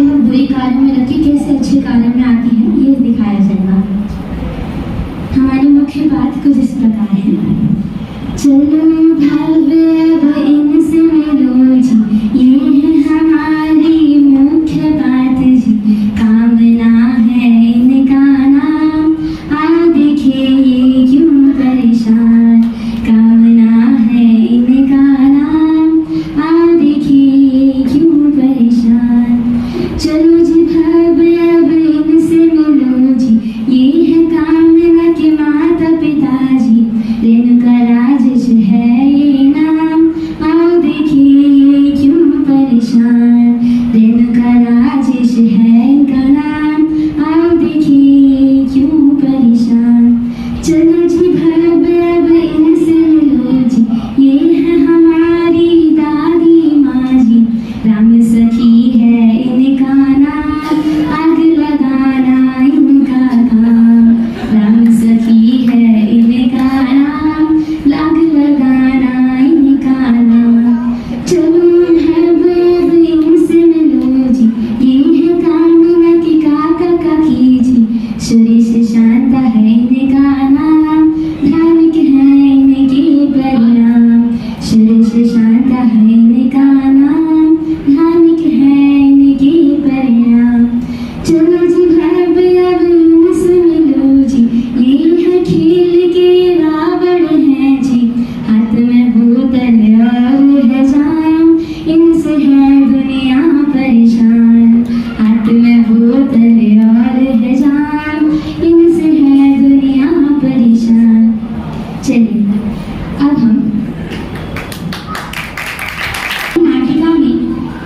बहुत बुरे कार्यों में लगी कैसे अच्छे कार्यों में आती है, ये दिखाया जाएगा। हमारी मुख्य बात कुछ इस प्रकार है। चलो भव्य अब इनसे मिलो जी, ये है हमारी मुख्य बात जी। कामना है इनका नाम, आओ देखिए ये क्यों परेशान। कामना है इनका नाम, आओ देखिए ये क्यों परेशान। चलो जी भव्य अब इनसे मिलो जी, ये है कामना के माता पिता जी। रेणुका राजेश है ये नाम, आओ देखिए ये क्यों परेशान। रेणुका राजेश है इनका नाम, आओ देखिए ये क्यों परेशान। चलो जी भव्य अब इनसे मिलो जी, ये है हमारी दादी माँ जी। राम सखी है इनका नाम, आग लगाना इनका काम। राम सखी है इनका नाम, आग लगाना इनका नाम। चलो भव्य अब इनसे मिलो जी, ये है कामना के काका काकी जी। सुरेश शांत है इनका नाम, धार्मिक है इनके परिणाम। सुरेश शांत है इनका नाम, धार्मिक है इनके परिणाम। चलो जी भव्य अब इनसे मिलो जी, ये है खेल के रावण है जी। हाथ में बोतल और है जाम, इनसे है दुनिया परेशान। हाथ में बोतल और है जाम, इनसे है दुनिया परेशान। चलिए अब हम नाटिका में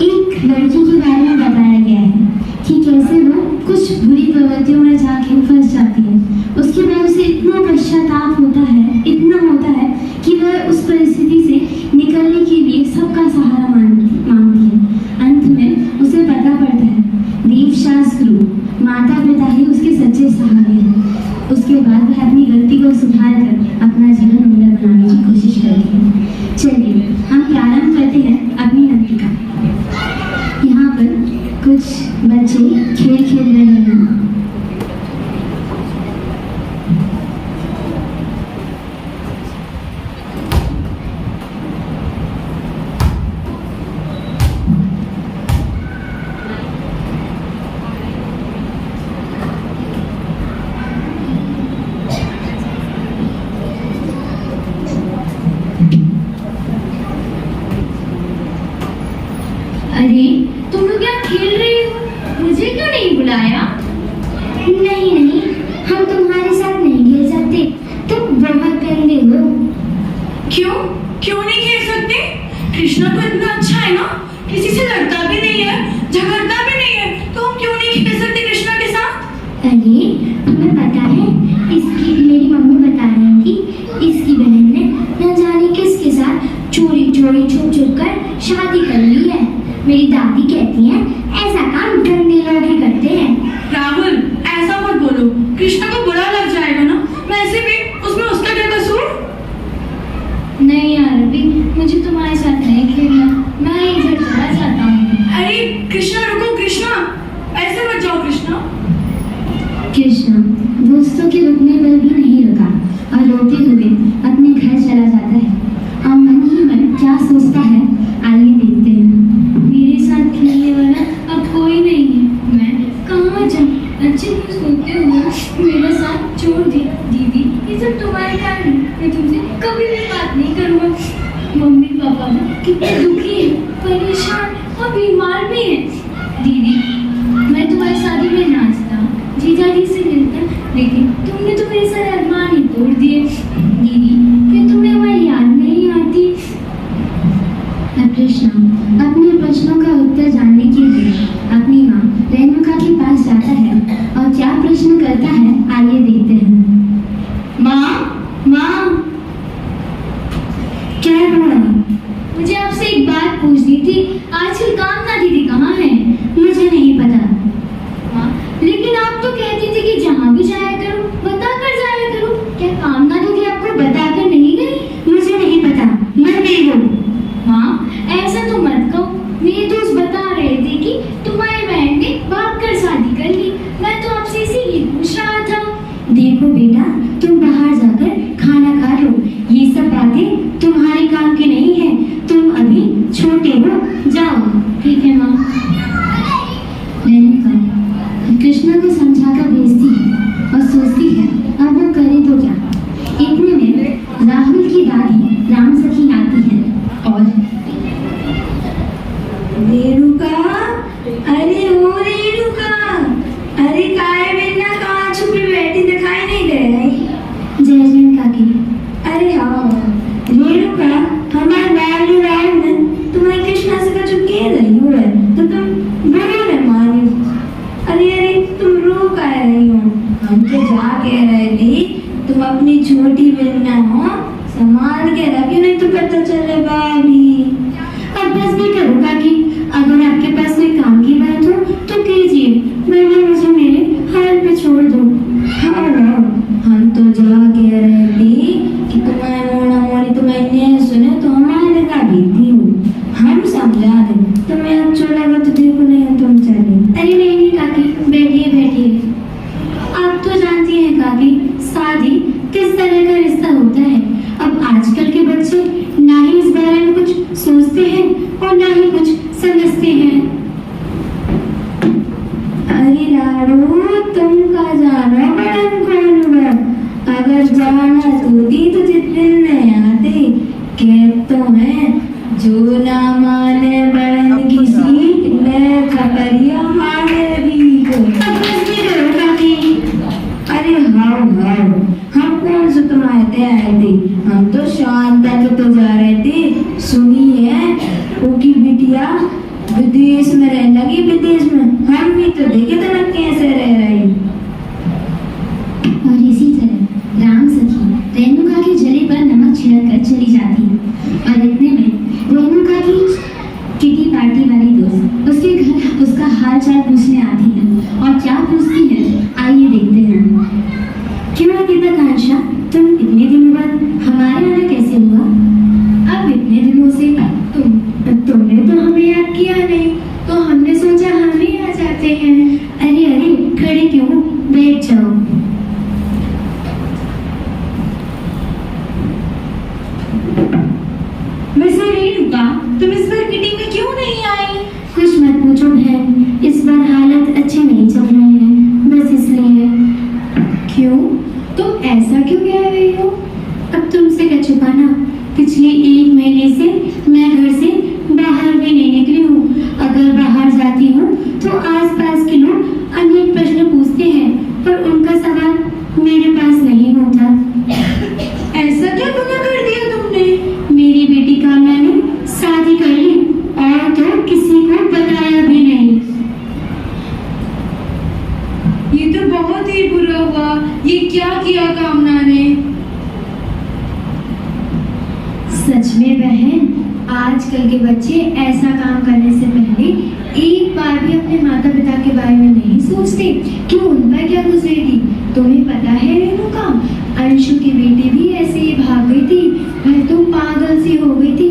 एक लड़की के बारे में बताया गया है कि कैसे वो कुछ बुरी प्रवृत्तियों में जाके फंस जाती है। उसके बाद उसे इतना पश्चाताप होता है, इतना होता है कि वह उस परिस्थिति से निकलने के लिए सबका सहारा मांगती है। अंत में उसे पता पड़ता है देवशास्त्र गुरु माता पिता ही उसके सच्चे सहारे हैं। उसके बाद वह अपनी गलती को सुधार कर अपना जीवन उन्नत बनाने की कोशिश करती है। चलिए हम प्रारंभ करते हैं अपनी नाटिका। यहाँ पर कुछ बच्चे खेल खेल रहे हैं। अरे तुम लोग क्या खेल रही हो? मुझे क्यों नहीं बुलाया? नहीं नहीं, हम तुम्हारे साथ नहीं खेल सकते, तुम बहुत गंदे हो। क्यों क्यों नहीं खेल सकते? कृष्णा तो इतना अच्छा है ना, किसी से लड़ता भी नहीं है, झगड़ता भी नहीं है, तो हम क्यों नहीं खेल सकते कृष्णा के साथ? अरे तुम्हें पता है, इसकी मेरी मम्मी बता रही थी इसकी बहन ने न जाने किसके साथ चोरी चोरी छुप छुप कर शादी कर ली है। मेरी दादी कहती हैं ऐसा काम गंदे लोग ही करते हैं। राहुल ऐसा मत बोलो, कृष्णा को बुरा लग जाएगा ना। वैसे भी उसमें उसका क्या कसूर? नहीं यार अभी मुझे तुम्हारे साथ नहीं खेलना, मैं इधर चला जाता हूँ। अरे कृष्णा रुको, कृष्णा ऐसे मत जाओ कृष्णा। कृष्णा दोस्तों के रुकने पर भी नहीं रुका और रोते हुए अपने घर चला जाता है। और मन ही मन क्या सोचता है, आइए देखते हैं। मेरे साथ खेलने वाला अब कोई नहीं है, मैं कहाँ जाऊँ? अच्छे से सोते हुए मेरा साथ छोड़ दिया। दीदी ये सब तुम्हारे कारण है, मैं तुमसे कभी भी बात नहीं करूँगा। मम्मी पापा ना कितने दुखी है, परेशान और बीमार भी है। दीदी मैं तुम्हारी शादी में नाचता, जीजा जी से मिलता, लेकिन तुमने तो मेरे सारे अरमान ही तोड़ दिए। दीदी क्या तुम्हें हमारी याद नहीं आती? कृष्णा अपने प्रश्नों का उत्तर जानने के लिए अपनी माँ रेणुका के पास जाता है और क्या प्रश्न करता है, आइए देखते हैं। माँ क्या है बड़ा? मुझे आपसे एक बात पूछनी कृष्णा को समझाकर भेजती है और सोचती है अब वो करे तो क्या। इतने में राहुल की दादी राम सखी आती है और रेणुका, अरे ओ रेणुका, अरे काय बिना कहाँ छुपी बैठी दिखाई नहीं दे रही। जय जय काकी। अरे हाँ रेणुका, हमारे लाडली राम ने तुम्हारे कृष्णा से कछु कह रही हो तो तुम बुरे न मानी। अरे अरे तुम रो कह रही हो, हम तो जा कह रहे थे तुम अपनी छोटी बहना हो संभाल के रखी, नहीं तो पता चले भाभी। अब बस भी करो काकी, अगर आपके पास कोई काम की बात हो तो कीजिए, वरना मुझे मेरे हाल पे छोड़ दो। हाँ हम तो जा कह रहे थे कि तुम्हारे मोना मोनी तुम्हें सुने तो हमारे लगा बीती हूँ, हम समझा दे तुम्हें अच्छा लगा तो देखो, नहीं तुम चले। अरे नहीं काकी, बैठिए बैठिए। आप तो जानती हैं काकी, शादी किस तरह का रिश्ता होता है। अब आजकल के बच्चे ना ही इस बारे में कुछ सोचते हैं और ना ही कुछ समझते हैं। अरे लाडू तुम का जाना बड़न कौन हुआ, अगर जाना तो दी तो जितने नहीं आते कहते हैं जो ना माने बड़न किसी ले खबरिया माने भी को। अब बस भी करो काकी। अरे हाँ हम कौन से तुम्हारे आए थे, हम तो शांत तक तो जा रहे थे। सुनी है उनकी बिटिया विदेश में रहने लगी, विदेश में हम भी तो देखे थे ना कैसे रह रही। और इसी तरह राम सखी रेणुका के जले पर नमक छिड़क कर चली जाती है। और इतने में रेणुका की किटी पार्टी वाली दोस्त उसके घर उसका हाल चाल पूछने आती है। और क्या पूछती है आइए देखते हैं। क्यों गीताकांक्षा, तुम इतने दिनों बाद हमारे आना कैसे हुआ? अब इतने दिनों से तुमने तो हमें याद किया नहीं, तो हमने सोचा हम ही आ जाते हैं। अरे अरे खड़े क्यों, बैठ जाओ। वैसे रेणुका तुम इस बार किटी में क्यों नहीं आई? कुछ मत पूछो बहन, इस बार हालत अच्छे नहीं चल रहे हैं, बस इसलिए। क्यों, तुम ऐसा क्यों कह रही हो? अब तुमसे क्या छुपाना, पिछले 1 महीने से मैं घर से बाहर भी नहीं निकली हूँ। अगर बाहर जाती हूँ तो आसपास के लोग अनेक प्रश्न पूछते हैं, पर उनका सवाल मेरे पास नहीं होता। ऐसा क्या गुनाह कर दिया तुमने? मेरी बेटी कामना ने शादी कर ली और तो किसी को बताया भी नहीं। ये तो बहुत ही बुरा हुआ, ये क्या किया कामना ने? सच में बहन, आजकल के बच्चे ऐसा काम करने से पहले एक बार भी अपने माता पिता के बारे में नहीं सोचते कि उन पर क्या गुजरेगी। तुम्हें पता है रेणुका, अंशु की बेटी भी ऐसे ही भाग गई थी, वह तो पागल सी हो गई थी।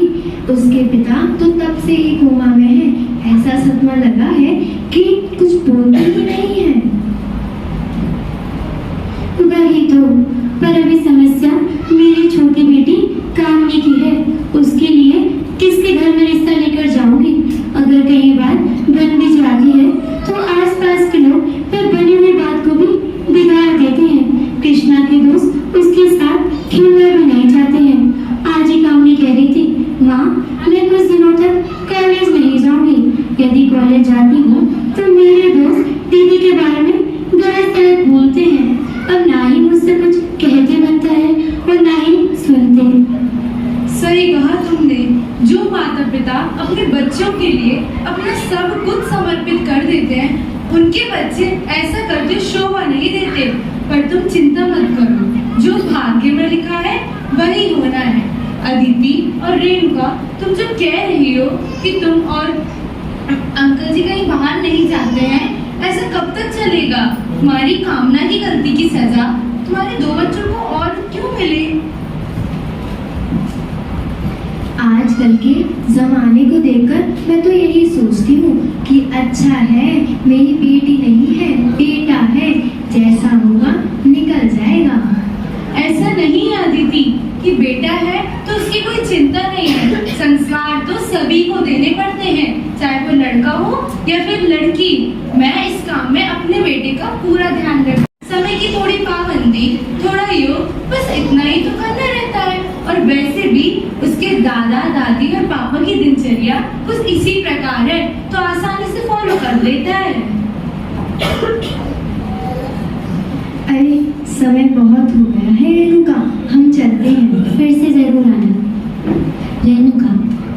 उसके पिता तो तब से ही कोमा में है, ऐसा सदमा लगा है कि कुछ बोलते ही नहीं है। वही तो, पर अभी समस्या मेरी छोटी बेटी कामनी की है। उसके लिए किसके घर में रिश्ता लेकर जाऊंगी? अगर कहीं बात बन भी जाती है तो आसपास के लोग फिर बनी हुई बात को भी बिगाड़ देते हैं। कृष्णा के दोस्त उसके साथ खेलना भी नहीं चाहते हैं। आज ही कामनी कह रही थी, माँ मैं कुछ दिनों तक कॉलेज नहीं जाऊंगी। यदि कॉलेज जाती हूँ तो मेरे दोस्त दीदी के बारे में गलत गलत बोलते हैं। अब ना ही मुझसे कुछ कहते बनता है और ना ही सुनते। सही कहा तुमने, जो माता पिता अपने बच्चों के लिए अपना सब कुछ समर्पित कर देते हैं, उनके बच्चे ऐसा करते शोभा नहीं देते। पर तुम चिंता मत करो, जो भाग्य में लिखा है वही होना है। अदिति और रेणुका, तुम जो कह रही हो कि तुम और अंकल जी कहीं बाहर नहीं जाते हैं, ऐसा कब तक चलेगा? तुम्हारी कामना की गलती की सजा तुम्हारे 2 बच्चों को और क्यों मिली? आजकल के जमाने को देखकर मैं तो यही सोचती हूँ कि अच्छा है मेरी बेटी नहीं है, बेटा है, जैसा होगा निकल जाएगा। ऐसा नहीं है अदिति कि बेटा है तो उसकी कोई चिंता नहीं है। संस्कार तो सभी को देने पड़ते हैं, चाहे वो लड़का हो या फिर लड़की। मैं इस काम में अपने बेटे पूरा ध्यान रखना, समय की थोड़ी पाबंदी, थोड़ा योग, बस इतना ही तो करना रहता है। और वैसे भी उसके दादा दादी और पापा की दिनचर्या कुछ इसी प्रकार है, तो आसानी से फॉलो कर लेता है। अरे समय बहुत हो गया है रेणुका, हम चलते हैं। फिर से जरूर आना। रेणुका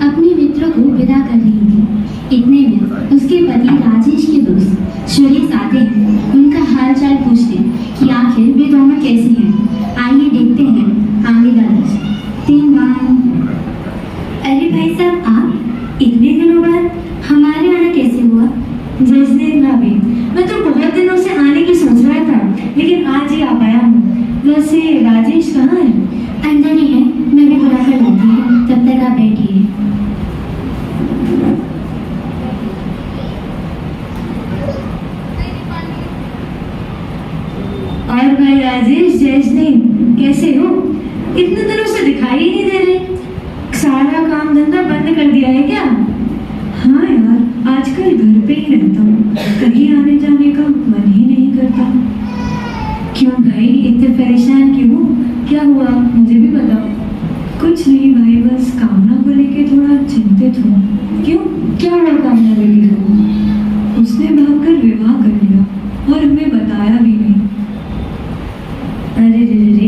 अपने मित्रों को विदा कर रही थी। इतने में उसके पति राजेश के दोस्त सुरेश आते हैं। उनका हाल चाल पूछते कि आखिर वे दोनों कैसे हैं। आइए देखते हैं आगे का दृश्य। 3 बार। अरे भाई साहब, आप इतने दिनों बाद हमारे आना कैसे हुआ? जैस्मिन भाभी, मैं तो बहुत दिनों से आने की सोच रहा था, लेकिन आज ही आ पाया हूँ। वैसे राजेश कहाँ है? अंदर ही है, मैं भी बुला कर लाती हूँ, तब तक आप बैठिए। और भाई राजेश, जैस्मिन कैसे हो? इतने दिनों से दिखाई ही नहीं दे रहे। सारा काम धंधा बंद कर दिया है क्या? हाँ यार, आजकल घर पे ही रहता हूँ, कहीं आने जाने का मन ही नहीं करता। क्यों भाई इतने परेशान क्यों? क्या हुआ, मुझे भी बताओ। कुछ नहीं भाई, बस कामना को लेके थोड़ा चिंतित हूँ। क्यों, क्या हुआ कामना बेटी को? उसने भागकर विवाह कर लिया और हमें बताया भी नहीं। अरे रे,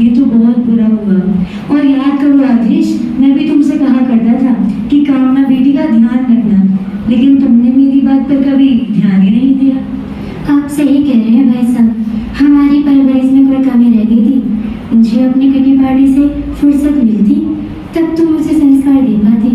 ये तो बहुत बुरा हुआ। और याद करो राजेश, मैं भी तुमसे कहा करता था कि कामना बेटी का ध्यान रखना, लेकिन तुमने मेरी बात पर कभी ध्यान ही नहीं दिया। आप सही कह रहे हैं भाई साहब, हमारी परवरिश में कोई कमी रह गई थी। मुझे अपनी किटी पार्टी से फुर्सत मिलती तब तो मुझे संस्कार दे पाती।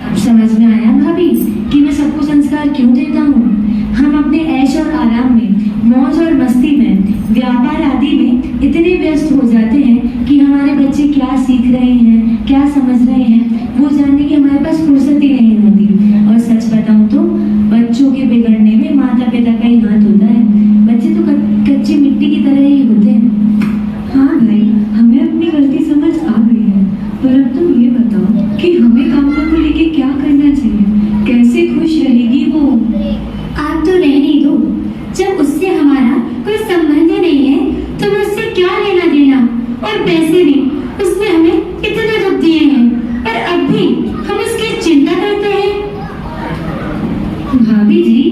अब समझ में आया भाभी कि मैं सबको संस्कार क्यों देता हूँ। हम अपने ऐश और आराम में, मौज और मस्ती में, व्यापार आदि में इतने व्यस्त हो जाते हैं कि हमारे बच्चे क्या सीख रहे हैं, क्या समझ रहे हैं, वो जानने की हमारे पास फुर्सत ही नहीं होती। और सच बताऊं तो बच्चों के बिगड़ने में माता पिता का ही हाथ होता है। बच्चे तो कच्ची मिट्टी की तरह ही होते हैं। हाँ भाई, हमें अपनी गलती समझ आ गई है, पर अब तुम ये बताओ कि हमें कामना को लेके क्या करना चाहिए, कैसे खुश रहेगी वो? आप तो रहने दो, जब उससे हमारा कोई संबंध ही नहीं है तो उससे क्या लेना देना। और पैसे भी उसने हमें इतने दुख दिए हैं और अब भी हम उसकी चिंता करते हैं। भाभी जी,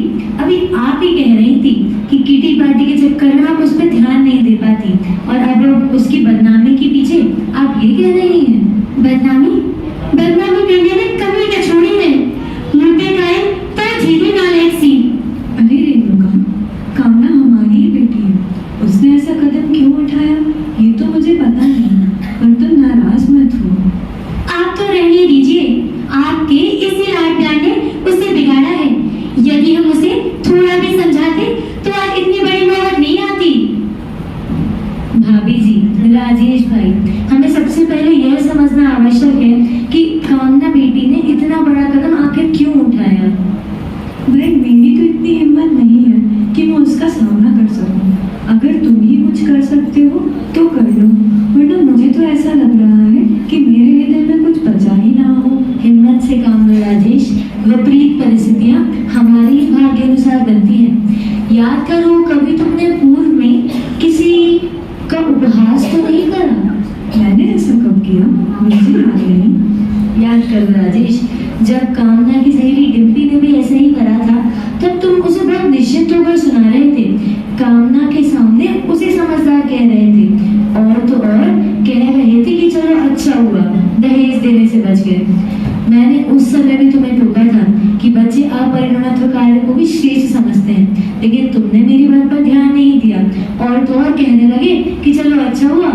अभी आप ही कह रही थी कि किटी पार्टी के चक्कर में आप उस पर ध्यान नहीं दे पाती, और अब उसकी बदनामी के पीछे आप ये कह रही हैं। बदनामी करने में कमी क्या छोड़ी है? मुंडे गाय तो झीली नालायक सी। अरे रेणुका, कामना हमारी ही बेटी है, उसने ऐसा कदम क्यों उठाया ये तो मुझे पता नहीं, पर तुम नाराज मत हो। आप तो रहने दीजिए, आपके इसी लाड प्यार ने उसे बिगाड़ा है। यदि हम उसे थोड़ा भी समझाते तो आज इतनी बड़ी नौबत नहीं आती। भाभी जी, राजेश भाई, हमें सबसे पहले यह समझना आवश्यक है कि कामना बेटी ने इतना बड़ा कदम आखिर क्यों उठाया। भाई, मेरी तो इतनी हिम्मत नहीं है कि मैं उसका सामना कर सकूं। अगर तुम ही कुछ कर सकते हो तो कर लो, वरना मुझे तो ऐसा लग रहा है कि मेरे हृदय में कुछ बचा ही ना हो। हिम्मत से काम लो राजेश, विपरीत परिस्थितियां हमारी भाग्य अनुसार बनती हैं। याद करो, कभी तुमने पूर्व में किसी का उपहास तो नहीं करा। मैंने ऐसा कब किया, मुझे याद नहीं। याद करो राजेश, जब कामना की सहेली डिम्पी ने भी ऐसा ही करा था, तब तुम उसे बहुत निश्चित होकर सुना रहे थे। कामना के सामने उसे समझदार कह रहे थे, और तो और कह रहे थे कि चलो अच्छा हुआ दहेज देने से बच गए। मैंने उस समय भी तुम्हें टोका था कि बच्चे अपरिणत कार्य को भी श्रेष्ठ समझते हैं, लेकिन तुमने मेरी बात पर ध्यान नहीं दिया, और तो और कहने लगे कि चलो अच्छा हुआ